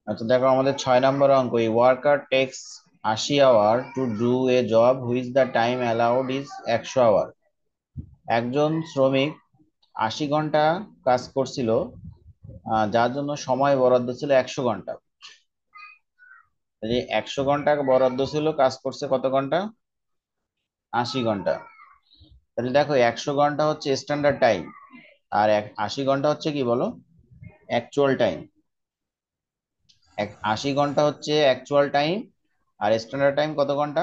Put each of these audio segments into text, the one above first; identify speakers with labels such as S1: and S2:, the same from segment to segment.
S1: আচ্ছা দেখো আমাদের 6 নম্বর অঙ্ক, এই worker takes 80 hour to do a job which the time allowed is 100 hour. একজন শ্রমিক 80 ঘন্টা কাজ করছিল, যার জন্য সময় বরাদ্দ ছিল 100 ঘন্টা। এই 100 ঘন্টা বরাদ্দ ছিল, কাজ করছে কত ঘন্টা? 80 ঘন্টা। তাহলে দেখো 100 ঘন্টা হচ্ছে স্ট্যান্ডার্ড টাইম, আর 80 ঘন্টা হচ্ছে কি বলো, অ্যাকচুয়াল টাইম। 80 ঘন্টা হচ্ছে অ্যাকচুয়াল টাইম, আর স্ট্যান্ডার্ড টাইম কত ঘন্টা?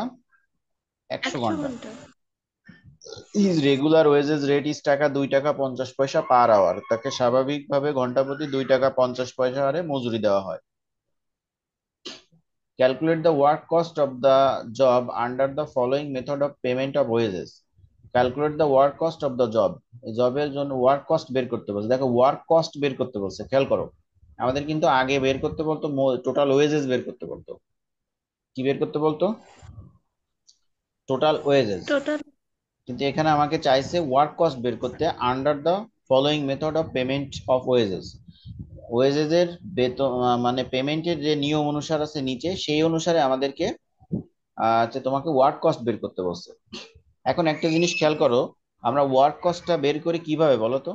S1: 100 ঘন্টা।
S2: 100 ঘন্টা।
S1: His regular wages rate is taka 2 টাকা 50 পয়সা পার আওয়ার। তাকে স্বাভাবিকভাবে ঘন্টা প্রতি 2 টাকা 50 পয়সা হারে মজুরি দেওয়া হয়। Calculate the work cost of the job under the following method of payment of wages. Calculate the work cost of the job. এই জবের জন্য ওয়ার্ক কস্ট বের করতে বলছে। দেখো ওয়ার্ক কস্ট বের করতে বলছে, খেয়াল করো। আমাদের কিন্তু আগে বের করতে বলতো টোটাল ওয়েজেস বের করতে বলতো। কি বের করতে বলতো? Total wages.
S2: টোটাল।
S1: কিন্তু এখানে আমাকে চাইছে ওয়ার্ক কস্ট বের করতে under the following method of payment of wages. Wages এর বেতন, মানে পেমেন্টের যে নিয়ম অনুসার আছে নিচে, সেই অনুসারে আমাদেরকে তোমাকে ওয়ার্ক কস্ট বের করতে বলছে। এখন একটা জিনিস খেয়াল করো, আমরা ওয়ার্ক কস্টটা বের করি কিভাবে বলো তো?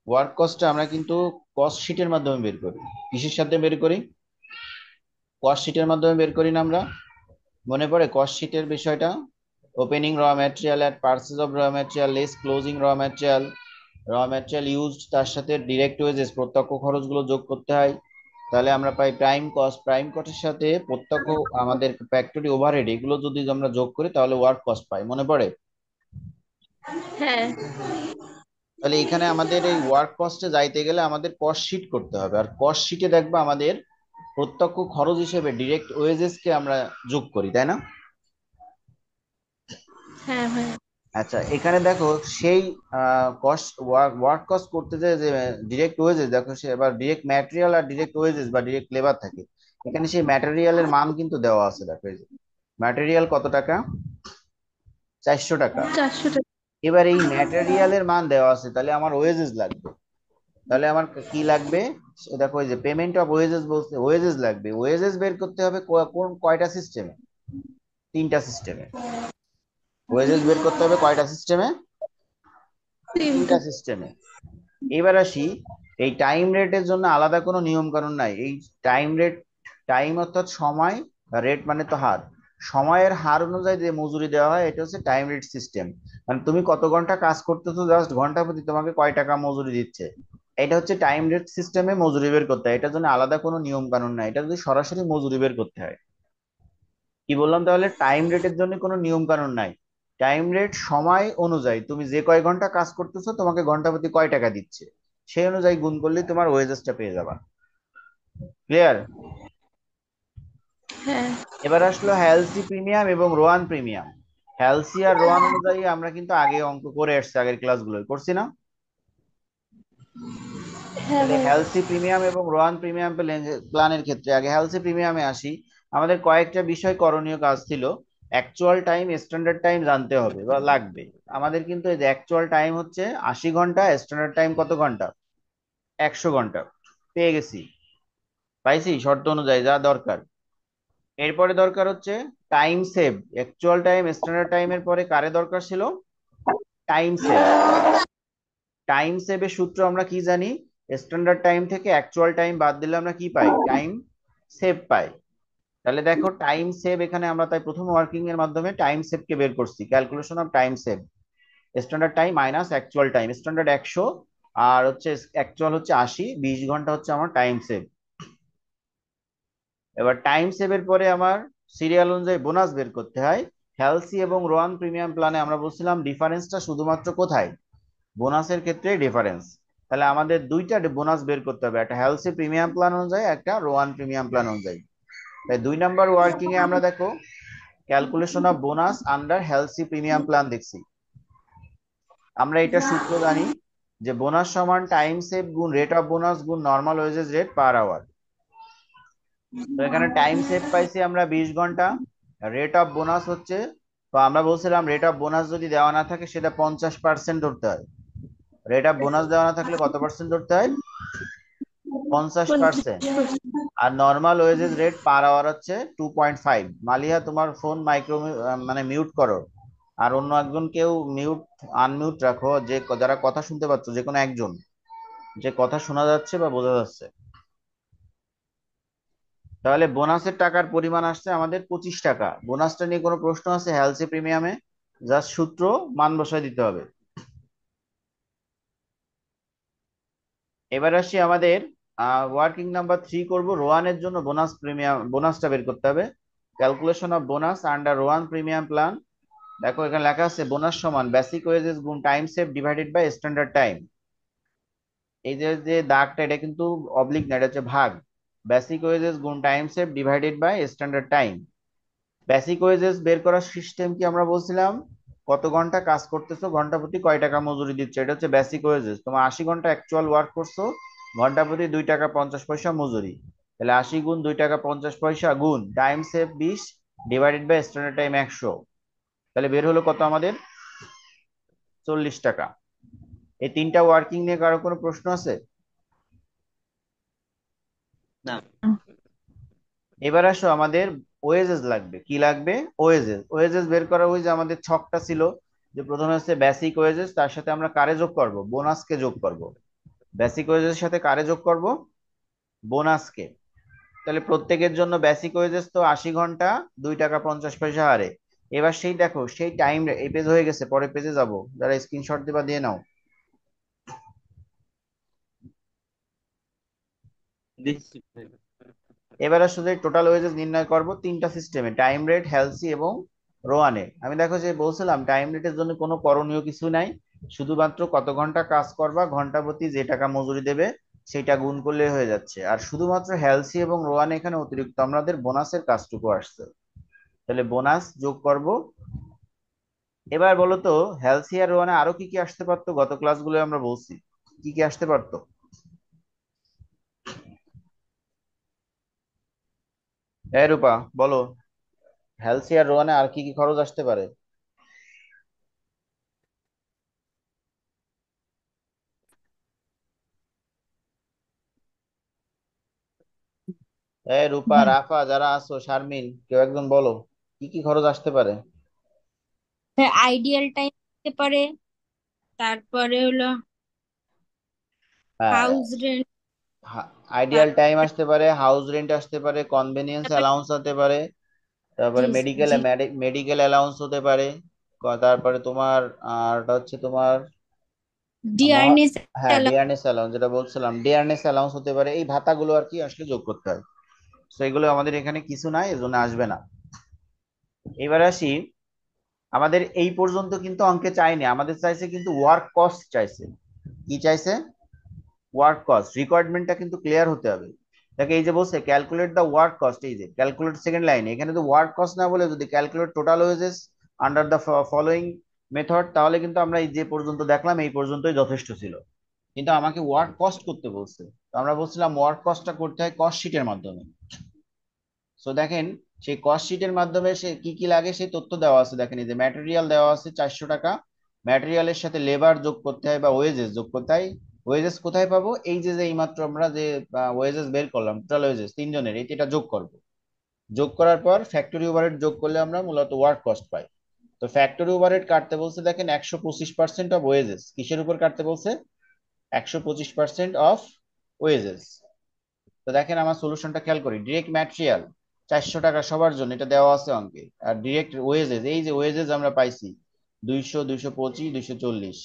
S1: ওয়ার্ক কস্টটা আমরা কিন্তু কস্ট শিটের মাধ্যমে বের করি। কিসের সাথে বের করি? কস্ট শিটের মাধ্যমে বের করি না আমরা? মনে পড়ে কস্ট শিটের বিষয়টা? ওপেনিং র ম্যাটেরিয়াল এট পারচেজ অফ র ম্যাটেরিয়াল লেস ক্লোজিং র ম্যাটেরিয়াল, র ম্যাটেরিয়াল ইউজড তার সাথে ডিরেক্ট ওয়েজেস প্রত্যক্ষ খরচগুলো যোগ করতে হয়। তাহলে আমরা পাই প্রাইম কস্ট। প্রাইম কস্টের সাথে প্রত্যক্ষ আমাদের ফ্যাক্টরি ওভারহেড, এগুলো যদি আমরা যোগ করি তাহলে ওয়ার্ক কস্ট পাই, মনে পড়ে?
S2: হ্যাঁ।
S1: তাহলে এখানে আমাদের এই ওয়ার্ক কস্টে যাইতে গেলে আমাদের কস্ট শিট করতে হবে, আর কস্ট শিটে দেখবো আমাদের প্রত্যক্ষ খরচ হিসেবে ডিরেক্ট ওয়েজেস কে আমরা যোগ করি, তাই না?
S2: হ্যাঁ ভাই।
S1: আচ্ছা এখানে দেখো সেই কস্ট ওয়ার্ক কস্ট করতে যে যে ডিরেক্ট ওয়েজেস, দেখো সে এবার ডিরেক্ট ম্যাটেরিয়াল আর ডিরেক্ট ওয়েজেস বা ডিরেক্ট লেবার থাকে। এখানে সেই ম্যাটেরিয়ালের মান কিন্তু দেওয়া আছে, দেখো এই যে ম্যাটেরিয়াল কত টাকা? 400 টাকা।
S2: 400 টাকা।
S1: এবার এই ম্যাটেরিয়ালের মান দেওয়া আছে, তাহলে আমার ওয়েজেস লাগবে। তাহলে আমার কি লাগবে? দেখো এই যে পেমেন্ট অফ ওয়েজেস বলতে ওয়েজেস লাগবে। ওয়েজেস বের করতে হবে কোন কয়টা সিস্টেমে? 3টা সিস্টেমে। ওয়েজেস বের করতে হবে কয়টা সিস্টেমে? 3টা
S2: 3টা।
S1: সিস্টেমে। এবার আসি, এই টাইম রেটের জন্য আলাদা কোনো নিয়ম কানুন নাই। এই টাইম রেট, টাইম অর্থাৎ সময়, রেট মানে তো হার, সময়ের হার অনুযায়ী যে মজুরি দেওয়া হয় এটা হচ্ছে টাইম রেট সিস্টেম। মানে তুমি কত ঘন্টা কাজ করতেছো, জাস্ট ঘন্টা প্রতি তোমাকে কয় টাকা মজুরি দিচ্ছে, এটা হচ্ছে টাইম রেট সিস্টেমে মজুরি বের করতে হয়। এটার জন্য আলাদা কোনো নিয়ম কানুন নাই, এটা যদি সরাসরি মজুরি বের করতে হয়। কি বললাম তাহলে? টাইম রেটের জন্য কোনো নিয়ম কানুন নাই। টাইম রেট সময় অনুযায়ী তুমি যে কয় ঘন্টা কাজ করতেছো তোমাকে ঘন্টা প্রতি কয় টাকা দিচ্ছে, সেই অনুযায়ী গুণ করলেই তোমার ওয়েজেসটা পেয়ে যাবা। ক্লিয়ার?
S2: হ্যাঁ।
S1: এবার আসলো হ্যালসি প্রিমিয়াম এবং রোয়ান প্রিমিয়াম। হ্যালসি আর রোয়ান অনুযায়ী আমরা কিন্তু আগে অঙ্ক করে আসছি, আগের ক্লাসগুলোয় করছি না?
S2: হ্যাঁ
S1: তাহলে
S2: ভাই।
S1: হ্যালসি প্রিমিয়াম এবং রোয়ান প্রিমিয়াম প্ল্যানের ক্ষেত্রে আগে হ্যালসি প্রিমিয়ামে আসি। আমাদের কয়েকটা বিষয় করণীয় কাজ ছিল। অ্যাকচুয়াল টাইম স্ট্যান্ডার্ড টাইম জানতে হবে বা লাগবে। আমাদের কিন্তু এই যে অ্যাকচুয়াল টাইম হচ্ছে 80 ঘন্টা, স্ট্যান্ডার্ড টাইম কত ঘন্টা? 100 ঘন্টা। পেয়ে গেছি, পাইছি শর্ত অনুযায়ী যা দরকার। এরপরে দরকার হচ্ছে time save. Actual time standard টাইমের পরে কারে দরকার ছিল? Time save. টাইম সেভের সূত্র আমরা কি জানি? স্ট্যান্ডার্ড টাইম থেকে অ্যাকচুয়াল টাইম বাদ দিলে আমরা কি পাই? টাইম সেভ পাই। তাহলে দেখো টাইম সেভ এখানে আমরা তাই প্রথম ওয়ার্কিং এর মাধ্যমে টাইম সেভ কে বের করছি। Calculation of time save, standard time minus actual time. Standard 100 আর হচ্ছে অ্যাকচুয়াল হচ্ছে 80, 20 ঘন্টা হচ্ছে আমার টাইম সেভ। এবার টাইম সেভের পরে আমার সিরিয়াল অনুযায়ী বোনাস বের করতে হয়। হেলসি এবং রোয়ান প্রিমিয়াম প্ল্যানে আমরা বলছিলাম ডিফারেন্সটা শুধুমাত্র কোথায়? বোনাসের ক্ষেত্রে ডিফারেন্স। তাহলে আমাদের দুইটা বোনাস বের করতে হবে, একটা হেলসি প্রিমিয়াম প্ল্যান অনুযায়ী, একটা রোয়ান প্রিমিয়াম প্ল্যান অনুযায়ী। তাই 2 নম্বর ওয়ার্কিং এ আমরা দেখো calculation of bonus under Halsey premium plan দেখছি। আমরা এটা সূত্র জানি যে বোনাস সমান টাইম সেভ গুণ রেট অফ বোনাস গুণ normal wages rate per hour. তো এখানে টাইম সেভ পাইছি আমরা 20 ঘন্টা। রেট অফ বোনাস হচ্ছে, তো আমরা বলছিলাম রেট অফ বোনাস যদি দেওয়া না থাকে সেটা 50% ধরতে হয়। রেট অফ বোনাস দেওয়া না থাকলে কত পার্সেন্ট ধরতে হয়? 50%।
S2: 50%।
S1: আর normal wages rate per hour হচ্ছে 2.5। মালিহা, তোমার ফোন মাইক্রো মানে মিউট করো, আর অন্য একজন কেউ মিউট আনমিউট রাখো, যে যারা কথা শুনতে পাচ্ছ, যে কোনো একজন, যে কথা শোনা যাচ্ছে বা বোঝা যাচ্ছে। তাহলে বোনাসের টাকার পরিমাণ আসছে আমাদের 25 টাকা। বোনাসটা নিয়ে কোনো প্রশ্ন আছে হেলসি প্রিমিয়ামে? জাস্ট সূত্র মান বসায় দিতে হবে। এবার আসি আমাদের ওয়ার্কিং নাম্বার 3 করব। রোয়ানের জন্য বোনাস প্রিমিয়াম, বোনাসটা বের করতে হবে। Calculation of bonus under Rowan premium plan. দেখো এখানে লেখা আছে বোনাস সমান বেসিক ওয়েজেস গুণ time save divided by standard time. এই যে যে দাগটা, এটা কিন্তু অবলিক না, এটা হচ্ছে ভাগ। বেসিক ওয়েজেস গুণ time save divided by standard time. Basic wages বের করার সিস্টেম কি আমরা বলছিলাম? কত ঘন্টা কাজ করতেছো, ঘন্টা প্রতি কয় টাকা মজুরি দিচ্ছে, এটা হচ্ছে বেসিক ওয়েজেস। তোমার 80 ঘন্টা অ্যাকচুয়াল ওয়ার্ক করছো, ঘন্টা প্রতি 2 টাকা 50 পয়সা মজুরি। তাহলে 80 গুণ 2 টাকা 50 পয়সা গুণ time save 20 divided by standard time 100। তাহলে বের হলো কত আমাদের? 40 টাকা। এই তিনটা ওয়ার্কিং নিয়ে কারো কোনো প্রশ্ন আছে?
S3: না।
S1: এবার আসো, আমাদের ওয়েজেস লাগবে। কি লাগবে? ওয়েজেস। ওয়েজেস বের করা, ওই যে আমাদের ছকটা ছিল, যে প্রথমে হচ্ছে বেসিক ওয়েজেস, তার সাথে আমরা কারে যোগ করব? বোনাসকে যোগ করব। বেসিক ওয়েজেস সাথে কারে যোগ করব? বোনাসকে। তাহলে প্রত্যেকের জন্য বেসিক ওয়েজেস তো 80 ঘন্টা 2 টাকা 50 পয়সা হারে। এবার সেই দেখো, সেই টাইম, এই পেজ হয়ে গেছে, পরের পেজে যাব, যারা স্ক্রিনশট দিবা দিয়ে নাও।
S3: দিচ্ছি।
S1: এবার আসলে টোটাল ওয়েজেস নির্ণয় করব তিনটা সিস্টেমে, টাইম রেট, হেলসি এবং রোয়ানে। আমি দেখো যে বলছিলাম টাইম রেটের জন্য কোনো করণীয় কিছু নাই, শুধুমাত্র কত ঘন্টা কাজ করবা, ঘন্টা প্রতি যে টাকা মজুরি দেবে সেটা গুণ করলে হয়ে যাচ্ছে। আর শুধুমাত্র হেলসি এবং রোয়ানে এখানে অতিরিক্ত আমাদের বোনাসের কাজটুকু আসছে। তাহলে বোনাস যোগ করব। এবার বলো তো, হেলসি আর রোয়ানে আরো কি কি আসতে পারতো? গত ক্লাসগুলো আমরা বলছি কি কি আসতে পারতো। এই রূপা বলো, হেলসি আর রোয়ানে আর কি কি খরচ আসতে পারে? এই রূপা,
S4: হ্যাঁ,
S1: রাফা, যারা আছো, শারমিন, কেউ একজন বলো কি কি খরচ আসতে পারে?
S4: আইডিয়াল টাইম হতে পারে। তারপরে হলো
S1: হ্যাঁ,
S4: হাউস রেন্ট।
S1: আইডিয়াল টাইম আসতে পারে, হাউস রেন্ট আসতে পারে, কনভেনিয়েন্স অ্যালাউন্স হতে পারে, তারপরে
S4: জি
S1: মেডিকেল
S4: জি।
S1: মেডিকেল অ্যালাউন্স হতে পারে। তারপরে তোমার আর ওটা হচ্ছে তোমার মহা,
S4: ডিয়ারনেস।
S1: হ্যাঁ ডিয়ারনেস অ্যালাউন্স, যেটা বলছিলাম ডিয়ারনেস অ্যালাউন্স হতে পারে। এই ভাতাগুলো আর কি আসলে যোগ করতে হয়। তো এগুলো আমাদের এখানে কিছু নাই, এজন্য আসবে না। এবার আসি, আমাদের এই পর্যন্ত কিন্তু অঙ্কে চাইনি, আমাদের চাইছে কিন্তু ওয়ার্ক কস্ট চাইছে। কি চাইছে? Work cost. রিকোয়ারমেন্টটা কিন্তু ক্লিয়ার হতে হবে। দেখে এই যে বলছে ক্যালকুলেট দ্য ওয়ার্ক কস্ট, এই যে ক্যালকুলেট সেকেন্ড লাইনে, এখানে তো ওয়ার্ক কস্ট না বলে যদি calculate total wages under the following method, তাহলে কিন্তু আমরা এই যে পর্যন্ত দেখলাম এই পর্যন্তই যথেষ্ট ছিল। কিন্তু আমাকে ওয়ার্ক কস্ট করতে বলছে, তো আমরা বলছিলাম ওয়ার্ক কস্টটা করতে হয় কস্ট শিটের মাধ্যমে। সো দেখেন, সেই কস্ট শিটের মাধ্যমে সে কি কি লাগে সেই তথ্য দেওয়া আছে। দেখেন এই যে ম্যাটেরিয়াল দেওয়া আছে 400 টাকা, ম্যাটেরিয়ালের সাথে লেবার যোগ করতে হয় বা ওয়েজেস যোগ করতে হয়। ওয়েজেস কোথায় পাবো? এই যে যে এইমাত্র আমরা যে ওয়েজেস বের করলাম, টোটাল ওয়েজেস তিনজনের, এটা যোগ করব। যোগ করার পর ফ্যাক্টরি ওভারহেড যোগ করলে আমরা মূলত ওয়ার্ক কস্ট পাই। তো ফ্যাক্টরি ওভারহেড কাটতে বলছে, দেখেন 125% অফ ওয়েজেস, কিসের উপর কাটতে বলছে? 125% অফ ওয়েজেস। তো দেখেন আমার সলিউশনটা খেয়াল করি। ডিরেক্ট ম্যাটেরিয়াল 400 টাকা সবার জন্য, এটা দেওয়া আছে অঙ্কে। আর ডিরেক্ট ওয়েজেস, এই যে ওয়েজেস আমরা পাইছি 200, 225, 240,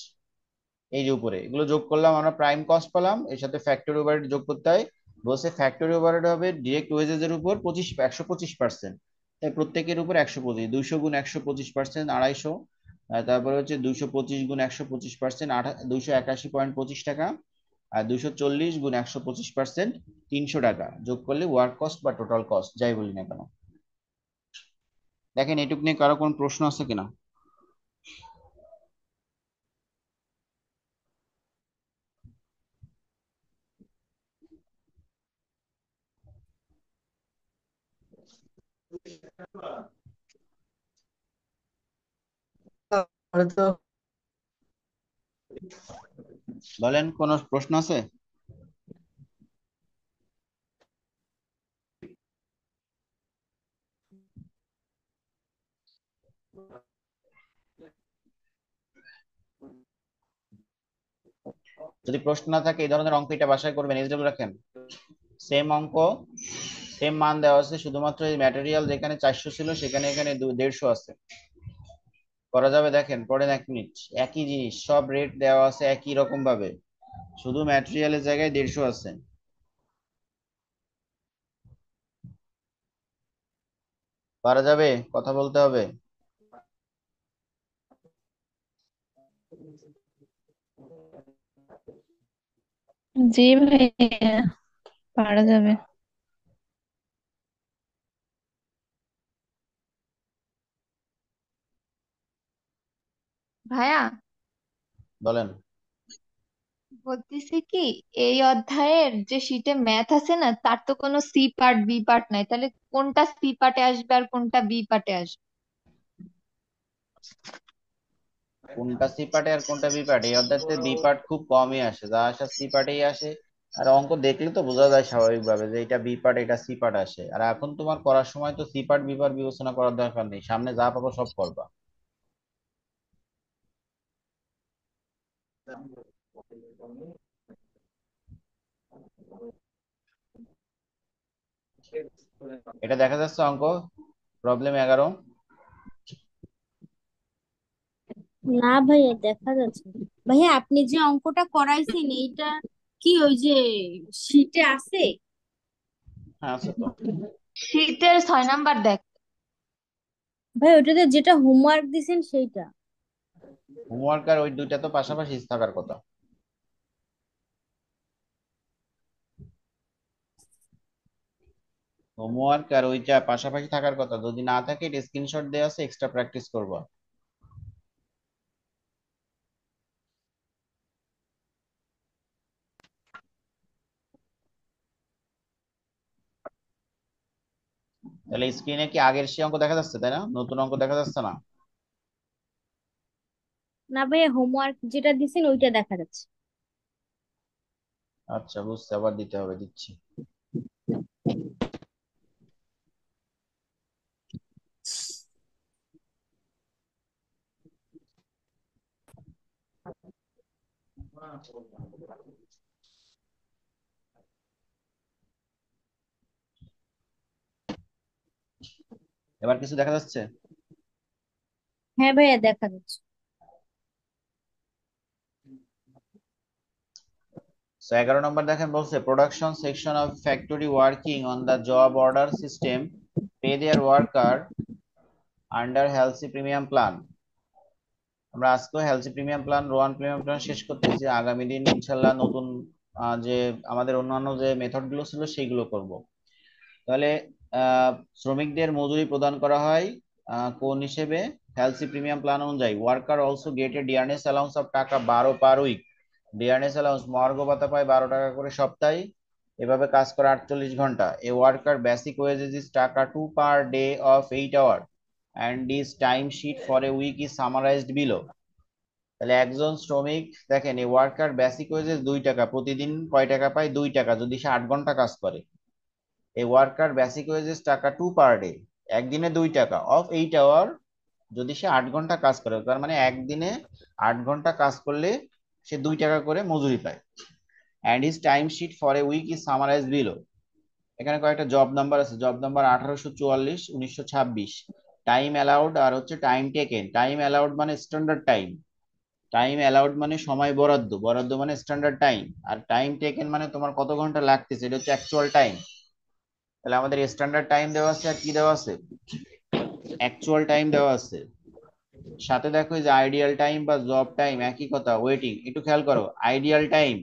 S1: এই যে উপরে এগুলো যোগ করলাম, আমরা প্রাইম কস্ট পেলাম। এর সাথে ফ্যাক্টরি ওভারহেড যোগ করতে হয়। বলছে ফ্যাক্টরি ওভারহেড হবে ডিরেক্ট ওয়েজেস এর উপর 125%। তাই প্রত্যেকের উপর 125, 200 গুণ 125%, 250। তারপরে হচ্ছে 225 গুণ 125%, 281.25 টাকা। আর 240 গুণ 125%, 300 টাকা। যোগ করলে ওয়ার্ক কস্ট বা টোটাল কস্ট যাই বলি না কেন। দেখেন এটুক নিয়ে কারো কোনো প্রশ্ন আছে কিনা? বলেন, কোনো প্রশ্ন আছে? যদি প্রশ্ন না থাকে এই ধরনের অঙ্ক এটা বাসায় করবেন, এসডব্লিউ রাখেন। সেম অঙ্ক, সেম মান দেওয়া আছে, শুধুমাত্র এই ম্যাটেরিয়াল যেখানে 400 ছিল সেখানে এখানে 150 আছে। করা যাবে, দেখেন পড়েন 1 মিনিট। একই জিনিস, সব রেট দেওয়া আছে একই রকম ভাবে, শুধু ম্যাটেরিয়ালের জায়গায় 150 আছে। পারা যাবে, কথা বলতে হবে।
S2: জি ভাইয়া, পারা যাবে।
S5: ভাইয়া,
S1: বলেন।
S5: বলতেছি কি, এই অধ্যায়ের যে শীটে ম্যাথ আছে না, তার তো কোনো সি পার্ট বি পার্ট নাই, তাহলে কোনটা সি পার্টে আসবে আর কোনটা বি পার্টে আসবে?
S1: কোনটা সি পার্টে আর কোনটা বি পার্টে, এই অধ্যায়তে বি পার্ট খুব কমই আসে, যা আসা সি পার্টেই আসে। আর অঙ্ক দেখলে তো বোঝা যায় স্বাভাবিকভাবে যে এটা বি পার্ট এটা সি পার্ট আসে। আর এখন তোমার করার সময় তো সি পার্ট বি পার্ট বিবেচনা করার দরকার নেই, সামনে যা পাবো সব করবা। এটা দেখা যাচ্ছে অঙ্ক, প্রবলেম 11।
S4: না ভাইয়া, দেখা যাচ্ছে না। ভাইয়া আপনি যে অঙ্কটা করাইছেন এইটা কি ওই যে শীটে আছে?
S1: হ্যাঁ আছে তো।
S5: শীটের 6 নাম্বার দেখ।
S4: ভাই ওটাতে যেটা হোমওয়ার্ক দিছেন সেইটা।
S1: হোমওয়ার্ক আর ওই দুইটা তো পাশাপাশি থাকার কথা। হোমওয়ার্ক আর ওইটা পাশাপাশি থাকার কথা, যদি না থাকে এটা স্ক্রিনশট দেওয়া আছে, এক্সট্রা প্র্যাকটিস করবা। তাহলে স্ক্রিনে কি আগের সেই অঙ্ক দেখা যাচ্ছে, তাই না? নতুন অঙ্ক দেখা যাচ্ছে না?
S4: না ভাইয়া, হোমওয়ার্ক যেটা দিছেন ওইটা দেখা যাচ্ছে।
S1: আচ্ছা বুঝতে, আবার দিতে হবে, দিচ্ছি। এবার কিছু দেখা যাচ্ছে?
S4: হ্যাঁ ভাইয়া, দেখা যাচ্ছে।
S1: 11 নম্বর দেখেন, বলছে production section of factory working on the job order system pay their worker under Halsey premium plan. আমরা আজকে Halsey premium plan, Rowan premium plan শেষ করতেছি, আগামী দিন ইনশাল্লাহ নতুন যে আমাদের অন্যান্য যে মেথড গুলো ছিল সেইগুলো করব। তাহলে আহ, শ্রমিকদের মজুরি প্রদান করা হয় কোন হিসেবে? হেলসি প্রিমিয়াম প্ল্যান অনুযায়ী। Worker also get A dearness allowance of টাকা 12 পার উইক। ডিয়ারনেস অ্যালাউন্স, মহার্ঘ ভাতা পায় 12 টাকা করে সপ্তাহে, এভাবে কাজ করে 48 ঘন্টা। A worker basic wages is taka 2 per day of 8 hour and this time sheet for a week is summarised below. তাহলে একজন শ্রমিক, দেখেন এই ওয়ার্কার বেসিক ওয়েজেস 2 টাকা, প্রতিদিন কয় টাকা পায়? 2 টাকা, যদি সে 8 ঘন্টা কাজ করে। এই ওয়ার্কার বেসিক ওয়েজেস টাকা 2 পার ডে, একদিনে 2 টাকা অফ 8 আওয়ার, যদি সে 8 ঘন্টা কাজ করে, তার মানে একদিনে 8 ঘন্টা কাজ করলে সে 2 টাকা করে মজুরি পায়। And his time sheet for a week is summarise below. এখানে কয়েকটা জব নাম্বার আছে, জব নাম্বার 1844, 1926। টাইম অ্যালাউড আর হচ্ছে টাইম টেকেন। টাইম অ্যালাউড মানে স্ট্যান্ডার্ড টাইম, টাইম অ্যালাউড মানে সময় বরাদ্দ, বরাদ্দ মানে স্ট্যান্ডার্ড টাইম, আর টাইম টেকেন মানে তোমার কত ঘন্টা লাগতেছে, এটা হচ্ছে অ্যাকচুয়াল টাইম। তাহলে আমাদের স্ট্যান্ডার্ড টাইম দেওয়া আছে, আর কি দেওয়া আছে? অ্যাকচুয়াল টাইম দেওয়া আছে। সাথে দেখো এই যে আইডিয়াল টাইম বা জব টাইম একই কথা, ওয়েটিং। একটু খেয়াল করো, আইডিয়াল টাইম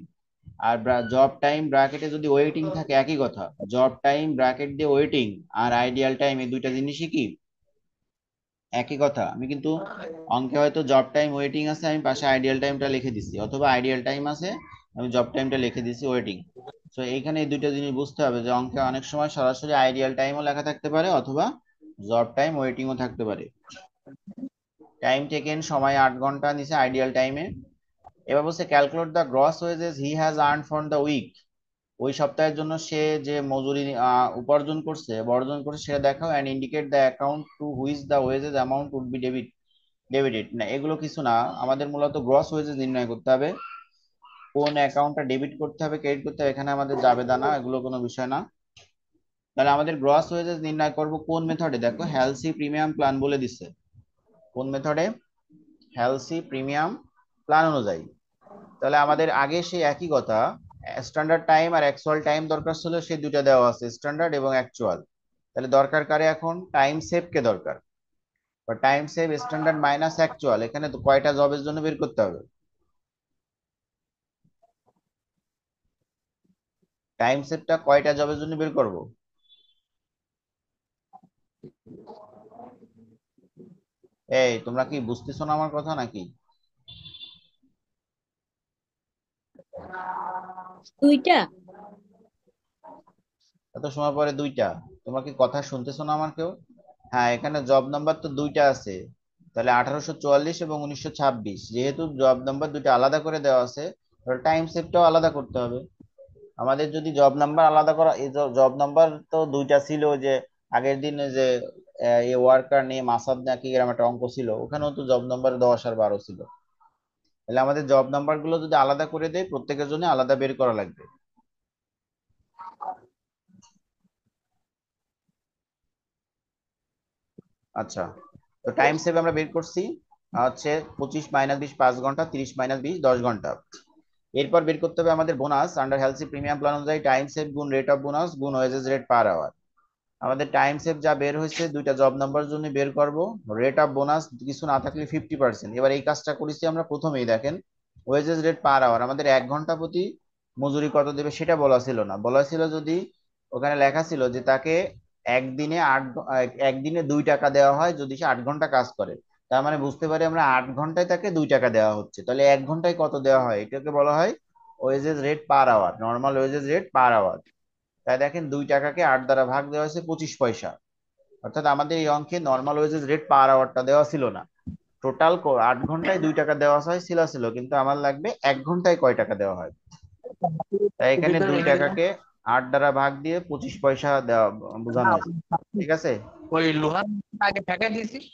S1: আর জব টাইম ব্র্যাকেটে যদি ওয়েটিং থাকে একই কথা। জব টাইম ব্র্যাকেট দিয়ে ওয়েটিং আর আইডিয়াল টাইম, এই দুইটা জিনিসই কি একই কথা? আমি কিন্তু অঙ্কে হয়তো জব টাইম ওয়েটিং আছে, আমি পাশে আইডিয়াল টাইমটা লিখে দিছি, অথবা আইডিয়াল টাইম আছে, আমি জব টাইমটা লিখে দিছি ওয়েটিং। তো এইখানে এই দুইটা জিনিস বুঝতে হবে যে অঙ্কে অনেক সময় সরাসরি আইডিয়াল টাইমও লেখা থাকতে পারে, অথবা জব টাইম ওয়েটিংও থাকতে পারে। টাইম টেকেন সময় 8 ঘন্টা নিচে আইডিয়াল টাইমে। এবার বলছে calculate the gross wages he has earn for the week. ওই সপ্তাহের জন্য সে যে মজুরি উপার্জন করছে, বর্জন করছে, সেটা দেখাও। And indicate the account to which the wages amount would be debited. না, এগুলো কিছু না, আমাদের মূলত গ্রস ওয়েজেস নির্ণয় করতে হবে। কোন অ্যাকাউন্টটা ডেবিট করতে হবে ক্রেডিট করতে হবে এখানে আমাদের জাবেদা না, এগুলো কোনো বিষয় না। তাহলে আমাদের গ্রস ওয়েজেস নির্ণয় করব কোন মেথডে, দেখো হেলসি প্রিমিয়াম প্ল্যান বলে দিচ্ছে। কোন মেথডে? হেলসি প্রিমিয়াম প্ল্যান অনুযায়ী। তাহলে আমাদের আগে সেই একই কথা, স্ট্যান্ডার্ড টাইম আর অ্যাকচুয়াল টাইম দরকার ছিল, সেই দুইটা দেওয়া আছে, স্ট্যান্ডার্ড এবং অ্যাকচুয়াল। তাহলে দরকার কারে এখন? টাইম সেভ কে দরকার, বা time save standard minus actual, এখানে তো কয়টা জবের জন্য বের করতে হবে? টাইম সেভটা কয়টা জবের জন্য বের করব? এই তোমরা কি বুঝতেছো না আমার কথা নাকি?
S4: দুইটা।
S1: এত সময় পরে দুইটা? তোমরা কি কথা শুনতেছো না আমার কেউ? হ্যাঁ, এখানে জব নাম্বার তো দুইটা আছে। তাহলে 1844 এবং 1926, যেহেতু জব নাম্বার দুইটা আলাদা করে দেওয়া আছে, টাইম সেটটাও আলাদা করতে হবে। আমাদের যদি জব নাম্বার আলাদা করা, এই জব নাম্বার তো দুইটা ছিল, যে আগের দিনে যে এ ওয়ার্কার নিয়ে মাসাদ নাকি এরকম একটা অঙ্ক ছিল, ওখানেও তো জব নাম্বার 10 আর 12 ছিল। তাহলে আমাদের জব নাম্বার গুলো যদি আলাদা করে দেয়, প্রত্যেকের জন্য আলাদা বের করা লাগবে। আচ্ছা, তো টাইম সেভ আমরা বের করছি হচ্ছে 25 - 20 5 ঘন্টা, 30 - 20 10 ঘন্টা। এরপর বের করতে হবে আমাদের bonus under Halsey premium plan অনুযায়ী, টাইম সেভ গুণ রেট অফ বোনাস গুণ ওয়েজেস রেট পার আওয়ার। আমাদের টাইম সেভ যা বের হয়েছে দুইটা জব নাম্বার জন্য বের করব। রেট অফ বোনাস কিছু না থাকলে 50%। এবার এই কাজটা করেছি আমরা প্রথমেই, দেখেন ওয়েজেস রেট পার আওয়ার, আমাদের 1 ঘন্টা প্রতি মজুরি কত দেবে সেটা বলা ছিল না, বলা ছিল যদি ওখানে লেখা ছিল যে তাকে একদিনে একদিনে 2 টাকা দেওয়া হয় যদি সে 8 ঘন্টা কাজ করে। তার মানে বুঝতে পারি আমরা 8 ঘন্টায় তাকে 2 টাকা দেওয়া হচ্ছে, তাহলে 1 ঘন্টায় কত দেওয়া হয়, এটাকে বলা হয় wages rate per hour, normal wages rate per hour. তাই দেখেন 2 টাকাকে 8 দ্বারা ভাগ দেওয়া হয়েছে 25 পয়সা। অর্থাৎ আমাদের এই অঙ্কে নর্মাল ওয়েজেস রেট পার আওয়ারটা দেওয়া ছিল না। টোটাল 8 ঘন্টায় 2 টাকা দেওয়া হয় ছিল, কিন্তু আমার লাগবে 1 ঘন্টায় কয় টাকা দেওয়া হয়। তাই এখানে 2 টাকাকে 8 দ্বারা ভাগ দিয়ে 25 পয়সা দেওয়া বোঝানো হয়েছে। ঠিক আছে?
S6: ওই লোহার আগে ফেঁকে দিয়েছিস।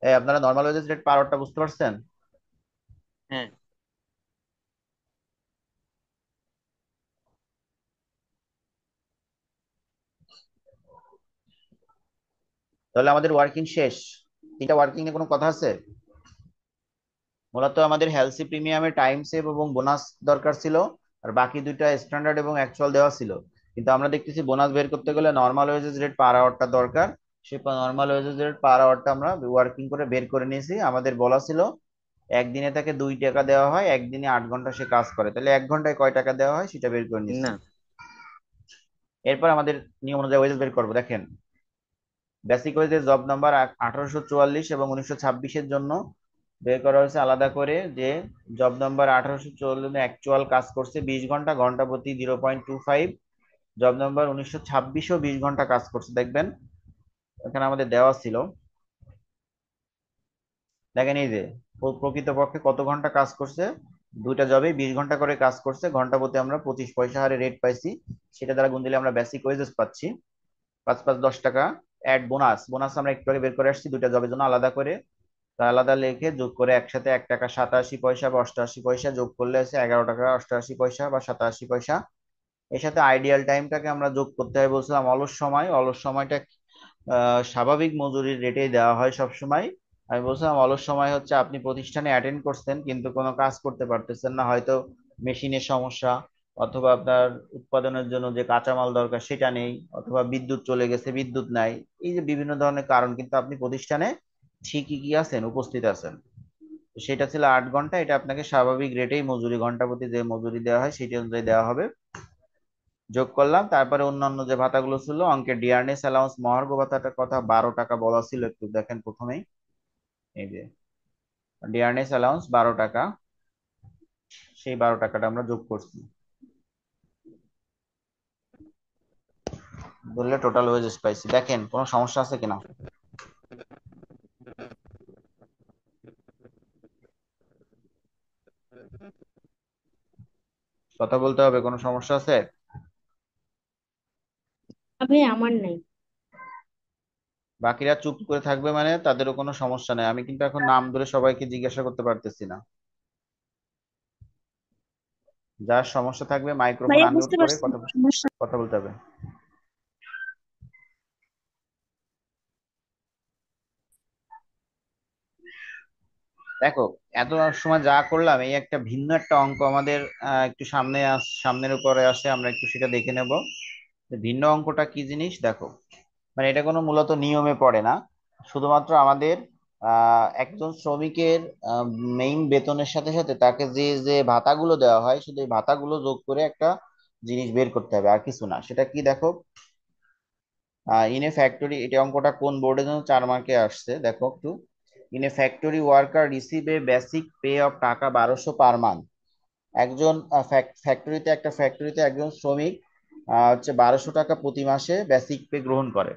S1: এই আপনারা নর্মাল ওয়েজেস রেট পার আওয়ারটা বুঝতে পারছেন?
S3: হ্যাঁ।
S1: তাহলে আমাদের ওয়ার্কিং শেষ। 3টা ওয়ার্কিং নিয়ে কোনো কথা আছে? মূলত আমাদের হেলসি প্রিমিয়ামে টাইম সেভ এবং বোনাস দরকার ছিল, আর বাকি দুইটা স্ট্যান্ডার্ড এবং অ্যাকচুয়াল দেওয়া ছিল। কিন্তু আমরা দেখতেছি বোনাস বের করতে গেলে নর্মাল ওয়েজেস রেট পার আওয়ারটা দরকার। সেই নর্মাল ওয়েজেস রেট পার আওয়ারটা আমরা ওয়ার্কিং করে বের করে নিয়েছি। আমাদের বলা ছিল একদিনে তাকে 2 টাকা দেওয়া হয়, একদিনে 8 ঘন্টা সে কাজ করে, তাহলে 1 ঘন্টায় কয় টাকা দেওয়া হয় সেটা বের করে নিয়েছি।
S3: না।
S1: এরপর আমাদের নিয়ম অনুযায়ী ওয়েজেস বের করবো। দেখেন বেসিক ওয়েজের জব নাম্বার 1844 এবং 1926-এর জন্য বের করা হয়েছে আলাদা করে, যে জব নাম্বার 1844 অ্যাকচুয়াল কাজ করছে 20 ঘন্টা, ঘন্টা প্রতি 0.25। জব নাম্বার 1926ও 20 ঘন্টা কাজ করছে, দেখবেন এখানে আমাদের দেওয়া ছিল। দেখেন এই যে প্রকৃতপক্ষে কত ঘন্টা কাজ করছে, দুইটা জবে 20 ঘন্টা করে কাজ করছে, ঘন্টা প্রতি আমরা 25 পয়সা হারে রেট পাইছি। সেটা দ্বারা গুণ দিলে আমরা বেসিক ওয়েজেস পাচ্ছি 5 5 10 টাকা। অ্যাড বোনাস, বোনাস আমরা একটু আগে বের করে আসছি দুইটা জবের জন্য আলাদা করে, তা আলাদা লিখে যোগ করে একসাথে 1 টাকা 87 পয়সা বা 88 পয়সা যোগ করলে আছে 11 টাকা 88 পয়সা বা 87 পয়সা। এর সাথে আইডিয়াল টাইমটাকে আমরা যোগ করতে হয় বলছিলাম অলস সময়। অলস সময়টা স্বাভাবিক মজুরির রেটেই দেওয়া হয় সব সময়। আমি বলছিলাম অলস সময় হচ্ছে আপনি প্রতিষ্ঠানে অ্যাটেন্ড করছেন কিন্তু কোনো কাজ করতে পারতেছেন না, হয়তো মেশিনের সমস্যা, অথবা আপনার উৎপাদনের জন্য যে কাঁচামাল দরকার সেটা নেই, অথবা বিদ্যুৎ চলে গেছে বিদ্যুৎ নাই। এই যে বিভিন্ন ধরনের কারণ, কিন্তু আপনি প্রতিষ্ঠানে ঠিকই কি আছেন, উপস্থিত আছেন। তো সেটা ছিল 8 ঘন্টা, এটা আপনাকে স্বাভাবিক রেটেই মজুরি, ঘন্টা প্রতি যে মজুরি দেওয়া হয় সেটি অনুযায়ী দেওয়া হবে। যোগ করলাম, তারপরে অন্যান্য যে ভাতাগুলো ছিল অঙ্কের ডিয়ারনেস অ্যালাউন্স মহার্ঘ ভাতাটার কথা 12 টাকা বলা ছিল, একটু দেখেন প্রথমেই এই যে ডিয়ারনেস অ্যালাউন্স 12 টাকা, সেই 12 টাকাটা আমরা যোগ করছি, ধরলে টোটাল ওয়েজেস পাইছি। দেখেন কোনো সমস্যা আছে কিনা? কথা বলতে হবে, কোনো সমস্যা আছে?
S4: না ভাই, আমার নাই।
S1: বাকিরা চুপ করে থাকবে মানে তাদেরও কোনো সমস্যা নেই, আমি কিন্তু এখন নাম ধরে সবাইকে জিজ্ঞাসা করতে পারতেছি না। যার সমস্যা থাকবে মাইক্রোফোন
S4: ভাইয়া
S1: আনমিউট
S4: বুঝতে
S1: করে
S4: পারছি,
S1: কথা
S4: সমস্যা।
S1: কথা বলতে হবে। দেখো, এত সময় যা করলাম, এই একটা ভিন্ন একটা অঙ্ক আমাদের একটু সামনের উপরে আসে, আমরা একটু সেটা দেখে নেব। যে ভিন্ন অঙ্কটা কি জিনিস দেখো, মানে এটা কোনো মূলত নিয়মে পড়ে না, শুধুমাত্র আমাদের একজন শ্রমিকের মেইন বেতনের সাথে সাথে তাকে যে যে ভাতাগুলো দেওয়া হয়, শুধু এই ভাতাগুলো যোগ করে একটা জিনিস বের করতে হবে, আর কিছু না। সেটা কি দেখো, ইন এ ফ্যাক্টরি, এটা অঙ্কটা কোন বোর্ডের জন্য 4 মার্কে আসছে দেখো একটু। In a factory worker receive a basic pay off টাকা 1200 পার মান্থ। একজন একটা ফ্যাক্টরিতে একজন শ্রমিক হচ্ছে 1200 টাকা প্রতি মাসে বেসিক পে গ্রহণ করে।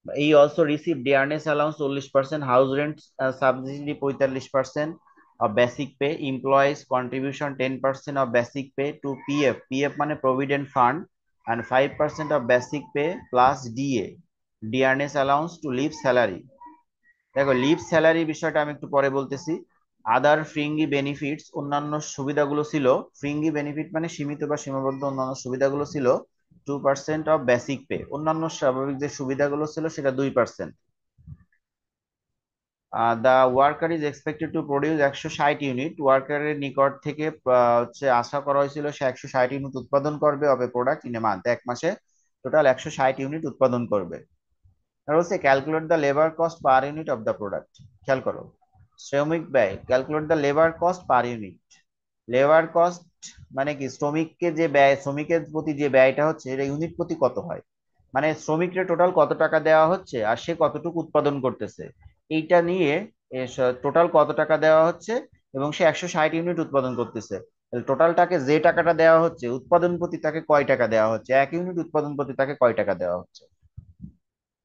S1: এই also receive dearness allowance 40%, house rent subsidy 45% of basic pay, employees contribution 10% of basic pay to PF মানে provident fund, and 5% of basic pay plus DA, dearness allowance to live salary। দেখো, leave salary বিষয়টা আমি একটু পরে বলতেছি। আদার ফ্রিঙ্গি benefits, অন্যান্য সুবিধাগুলো ছিল, ফ্রিঙ্গি বেনিফিট মানে সীমিত বা সীমাবদ্ধ অন্যান্য সুবিধাগুলো ছিল 2% অফ বেসিক পে, অন্যান্য স্বাভাবিক যে সুবিধাগুলো ছিল সেটা 2%। The worker is expected to produce 160 unit, ওয়ার্কারের নিকট থেকে হচ্ছে আশা করা হয়েছিল সে 160 ইউনিট উৎপাদন করবে, অবে প্রোডাক্ট ইন এ মান্থ, এক মাসে টোটাল 160 ইউনিট উৎপাদন করবে। আর হচ্ছে calculate the labour cost per unit of the product. খেয়াল করো, শ্রমিক ব্যয়, calculate the labour cost per unit. Labour cost মানে কি, শ্রমিককে যে ব্যয়, শ্রমিকের প্রতি যে ব্যয়টা হচ্ছে এটা ইউনিট প্রতি কত হয়, মানে শ্রমিককে টোটাল কত টাকা দেওয়া হচ্ছে আর সে কতটুকু উৎপাদন করতেছে, এইটা নিয়ে টোটাল কত টাকা দেওয়া হচ্ছে, এবং সে 160 ইউনিট উৎপাদন করতেছে, টোটালটাকে যে টাকাটা দেওয়া হচ্ছে উৎপাদন প্রতি তাকে কয় টাকা দেওয়া হচ্ছে, 1 ইউনিট উৎপাদন প্রতি তাকে কয় টাকা দেওয়া হচ্ছে।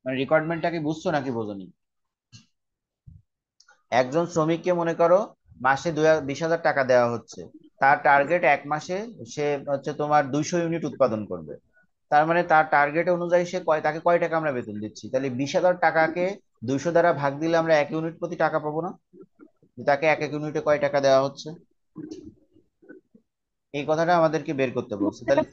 S1: মানে রিকোয়ারমেন্টটাকে বুঝছো নাকি বোঝনি? একজন শ্রমিককে মনে করো মাসে 20,000 টাকা দেওয়া হচ্ছে, তার টার্গেট এক মাসে সে হচ্ছে তোমার 200 ইউনিট উৎপাদন করবে। তার মানে তার টার্গেট অনুযায়ী সে তাকে কয় টাকা আমরা বেতন দিচ্ছি, তাহলে 20,000 টাকাকে 200 দ্বারা ভাগ দিলে আমরা 1 ইউনিট প্রতি টাকা পাবো না? যে তাকে এক এক ইউনিটে কয় টাকা দেওয়া হচ্ছে, এই কথাটা আমাদেরকে বের করতে বলছে। তাহলে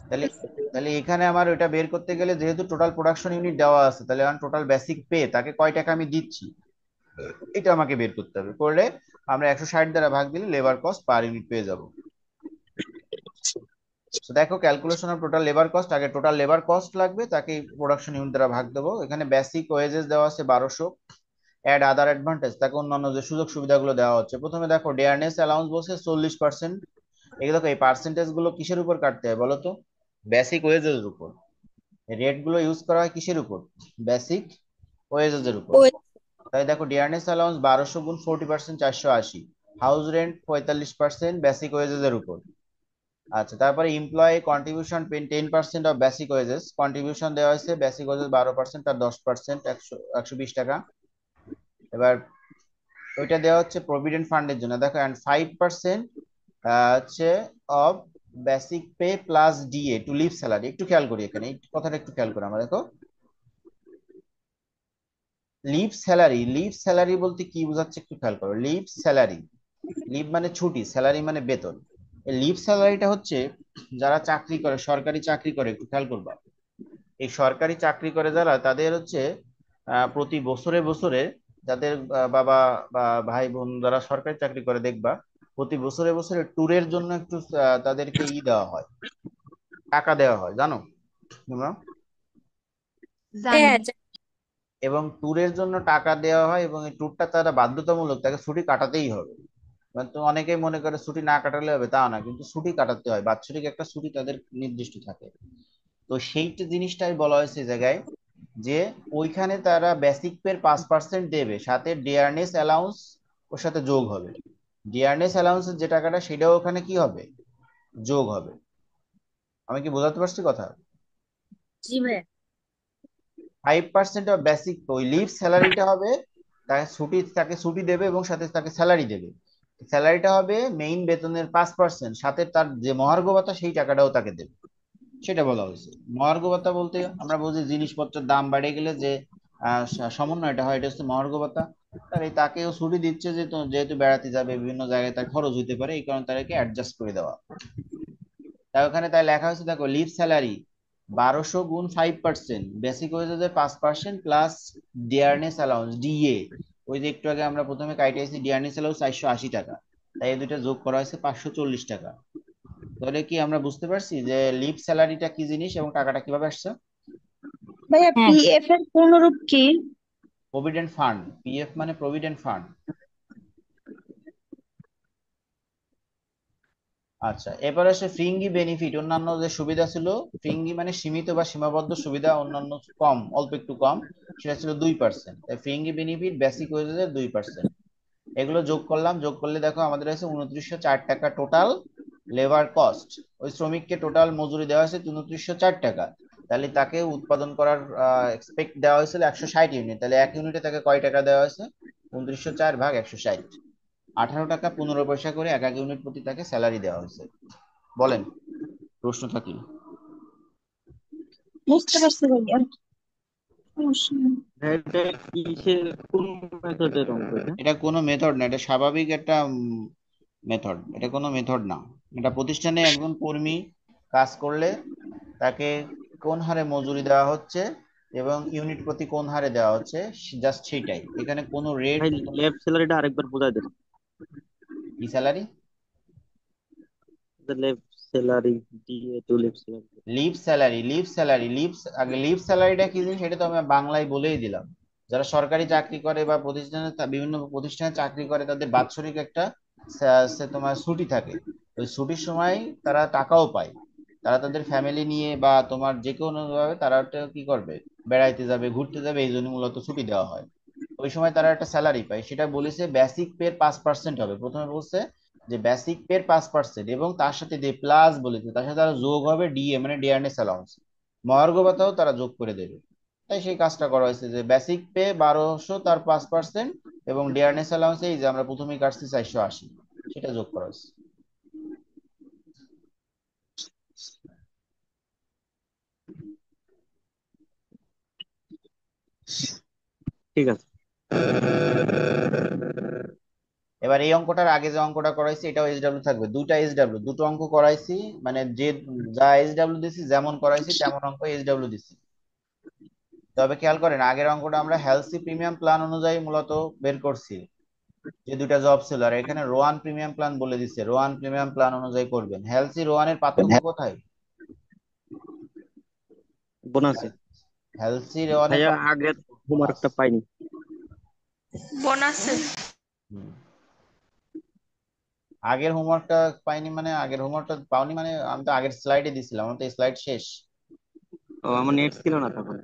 S1: তাহলে তাহলে এখানে আমার ওইটা বের করতে গেলে যেহেতু টোটাল প্রোডাকশন ইউনিট দেওয়া আছে, তাহলে আমার টোটাল বেসিক পে তাকে কয় টাকা আমি দিচ্ছি এটা আমাকে বের করতে হবে। করলে আমরা 160 দ্বারা ভাগ দিলে লেবার কস্ট পার ইউনিট পেয়ে যাব। তো দেখো, calculation of total labour cost, আগে টোটাল লেবার কস্ট লাগবে, তাকে প্রোডাকশন ইউনিট দ্বারা ভাগ দেবো। এখানে বেসিক ওয়েজেস দেওয়া আছে 1200, অ্যাড আদার অ্যাডভান্টেজ, তাকে অন্যান্য যে সুযোগ সুবিধাগুলো দেওয়া হচ্ছে। প্রথমে দেখো ডিয়ারনেস অ্যালাউন্স বলছে 40%। এই দেখো, এই পার্সেন্টেজ গুলো কিসের উপর কাটতে হয় বলো তো? বেসিক ওয়েজেস এর উপর। রেট গুলো ইউজ করা হয় কিসের উপর? বেসিক ওয়েজেস এর উপর।
S4: ওই
S1: তাই দেখো, ডিয়ারনেস অ্যালাউন্স 1200 গুণ 40%, 480। হাউস রেন্ট 45% বেসিক ওয়েজেস এর উপর। আচ্ছা, তারপরে employee contribution 10% of basic wages, contribution দেওয়া হয়েছে বেসিক ওয়েজেস 12% আর 10%, 120 টাকা। এবার ওইটা দেওয়া হচ্ছে প্রভিডেন্ট ফান্ডের জন্য, দেখো, অ্যান্ড 5% হচ্ছে of basic pay plus DA to leave salary. একটু খেয়াল করি এখানে, এই কথাটা একটু খেয়াল করে আমরা দেখো, লিভ স্যালারি, লিভ স্যালারি বলতে কি বোঝাচ্ছে একটু খেয়াল করো। লিভ স্যালারি, লিভ মানে ছুটি, স্যালারি মানে বেতন। এই লিভ স্যালারিটা হচ্ছে যারা চাকরি করে, সরকারি চাকরি করে, একটু খেয়াল করবা, এই সরকারি চাকরি করে যারা, তাদের হচ্ছে প্রতি বছরে বছরে, যাদের বাবা বা ভাই বোন যারা সরকারি চাকরি করে দেখবা, প্রতি বছরে বছরে ট্যুরের জন্য একটু তাদেরকে দেওয়া হয়, টাকা দেওয়া হয়, জানো তোমরা?
S5: জানি।
S4: হ্যাঁ
S1: এবং ট্যুরের জন্য টাকা দেওয়া হয়, এবং এই ট্যুরটা তারা বাধ্যতামূলক, তাকে ছুটি কাটাতেই হবে। মানে তো অনেকেই মনে করে ছুটি না কাটালে হবে, তা না, কিন্তু ছুটি কাটাতে হয়, বাৎসরিক একটা ছুটি তাদের নির্দিষ্ট থাকে। তো সেইটা জিনিসটাই বলা হয়েছে এই জায়গায়, যে ওইখানে তারা বেসিক পের 5% দেবে, সাথে ডিয়ারনেস অ্যালাউন্স ওর সাথে যোগ হবে। ডিয়ারনেস অ্যালাউন্সের যে টাকাটা সেটাও ওখানে কি হবে, যোগ হবে। আমি কি বোঝাতে পারছি কথা?
S4: জি ভাইয়া।
S1: 5% অফ বেসিক, ওই লিভ স্যালারিটা হবে, তাকে ছুটি দেবে এবং সাথে তাকে স্যালারি দেবে। স্যালারিটা হবে মেইন বেতনের 5%, সাথে তার যে মহার্ঘ ভাতা সেই টাকাটাও তাকে দেবে, সেটা বলা হয়েছে। মহার্ঘ ভাতা বলতে আমরা বুঝি জিনিসপত্রের দাম বেড়ে গেলে যে সমন্বয় এটা হয়, এটা হচ্ছে মহার্ঘ ভাতা। তার এই তাকেও ছুটি দিচ্ছে যে যেহেতু বেড়াতে যাবে বিভিন্ন জায়গায় তার খরচ হইতে পারে, এই কারণে তাদেরকে অ্যাডজাস্ট করে দেওয়া। তাই ওখানে তাই লেখা হয়েছে, দেখো লিভ স্যালারি 1200 গুণ 5%, বেসিক ওয়েজের 5% প্লাস ডিয়ারনেস অ্যালাউন্স ডিএ। ওই যে একটু আগে আমরা প্রথমে কাইটেছি ডিয়ারনেস অ্যালাউন্স 480 টাকা, তাই এই দুইটা যোগ করা হয়েছে 540 টাকা। তাহলে কি আমরা বুঝতে পারছি যে লিভ স্যালারিটা কি জিনিস এবং টাকাটা কিভাবে আসছে?
S2: ভাইয়া
S4: হ্যাঁ
S2: পিএফ এর পূর্ণরূপ কি?
S1: Provident fund. পিএফ মানে প্রভিডেন্ট ফান্ড। আচ্ছা, এবার আসে ফ্রিঙ্গি বেনিফিট, অন্যান্য যে সুবিধা ছিল। ফ্রিঙ্গি মানে সীমিত বা সীমাবদ্ধ সুবিধা, অন্যান্য কম, অল্প একটু কম, সেটা ছিল 2%। তাই ফ্রিঙ্গি বেনিফিট বেসিক ওয়েজের 2%। এগুলো যোগ করলাম, যোগ করলে দেখো আমাদের আছে 2904 টাকা টোটাল লেবার কস্ট। ওই শ্রমিককে টোটাল মজুরি দেওয়া হয়েছে 2904 টাকা। তাহলে তাকে উৎপাদন করার এক্সপেক্ট দেওয়া হয়েছিল 160 ইউনিট। তাহলে 1 ইউনিটে তাকে কয় টাকা দেওয়া হয়েছে? 2904 ভাগ 160, 18 টাকা 15 পয়সা করে এক এক ইউনিট প্রতি তাকে স্যালারি দেওয়া হয়েছে। বলেন, প্রশ্ন থাকলে।
S2: বুঝতে পারছি ভাইয়া, সমস্যা নেই।
S3: এটা কিসের কোন মেথডের অঙ্ক এটা?
S1: এটা কোনো মেথড না, এটা স্বাভাবিক একটা মেথড, এটা কোনো মেথড না। এটা প্রতিষ্ঠানে একজন কর্মী কাজ করলে তাকে কোন হারে মজুরি দেওয়া হচ্ছে এবং ইউনিট প্রতি কোন হারে দেওয়া হচ্ছে, জাস্ট সেটাই, এখানে কোনো রেট।
S3: ভাই লেফট স্যালারিটা আরেকবার বোঝাই দেন।
S1: কি স্যালারি?
S3: লেফট স্যালারি দিয়ে to left salary.
S1: Leave salary, leave salary, আগে লিভ স্যালারিটা কি জিনিস সেটা তো আমি বাংলায় বলেই দিলাম। যারা সরকারি চাকরি করে বা প্রতিষ্ঠানে বিভিন্ন প্রতিষ্ঠানে চাকরি করে তাদের বাৎসরিক একটা তোমার ছুটি থাকে। ওই ছুটির সময় তারা টাকাও পায়। তারা তাদের ফ্যামিলি নিয়ে বা তোমার যে কোনো ভাবে তারা একটা কি করবে, বেড়াইতে যাবে, ঘুরতে যাবে, এই জন্য মূলত ছুটি দেওয়া হয়। ওই সময় তারা একটা স্যালারি পায়, সেটা বলেছে বেসিক পের 5% হবে। প্রথমে বলছে যে বেসিক পের 5% এবং তার সাথে যে প্লাস বলেছে তার সাথে আরো যোগ হবে ডিএ মানে ডিয়ারনেস অ্যালাউন্স, মহার্ঘ ভাতাও তারা যোগ করে দেবে। তাই সেই কাজটা করা হয়েছে যে বেসিক পে 1200 তার 5% এবং ডিয়ারনেস অ্যালাউন্স এই যে আমরা প্রথমেই কাটছি 480, সেটা যোগ করা হয়েছে।
S3: ঠিক আছে।
S1: এবার এই অঙ্কটার আগে যে অঙ্কটা করাইছি এটাও এসডব্লিউ থাকবে, দুটো এসডব্লিউ, দুটো অঙ্ক করাইছি, মানে যে যা এসডব্লিউ দিছি যেমন করাইছি তেমন অঙ্ক এসডব্লিউ দিছি। তবে খেয়াল করেন আগের অঙ্কটা আমরা হেলসি প্রিমিয়াম প্ল্যান অনুযায়ী মূলত বের করছি যে দুটা জব ছিল, আর এখানে রোয়ান প্রিমিয়াম প্ল্যান বলে দিচ্ছে, রোয়ান প্রিমিয়াম প্ল্যান অনুযায়ী করবেন। হেলসি রোয়ানের পার্থক্য কোথায়?
S3: বোনাসে।
S1: হেলসি রোয়ানের
S3: ভাইয়া আগের হোমওয়ার্কটা পাইনি।
S2: বোনাসে।
S1: হুম। আগের হোমওয়ার্কটা পাইনি মানে আগের হোমওয়ার্কটা পাওনি মানে আমি তো আগের স্লাইডে দিছিলাম, আমার তো স্লাইড শেষ।
S3: ও আমার নেট ছিল না তখন।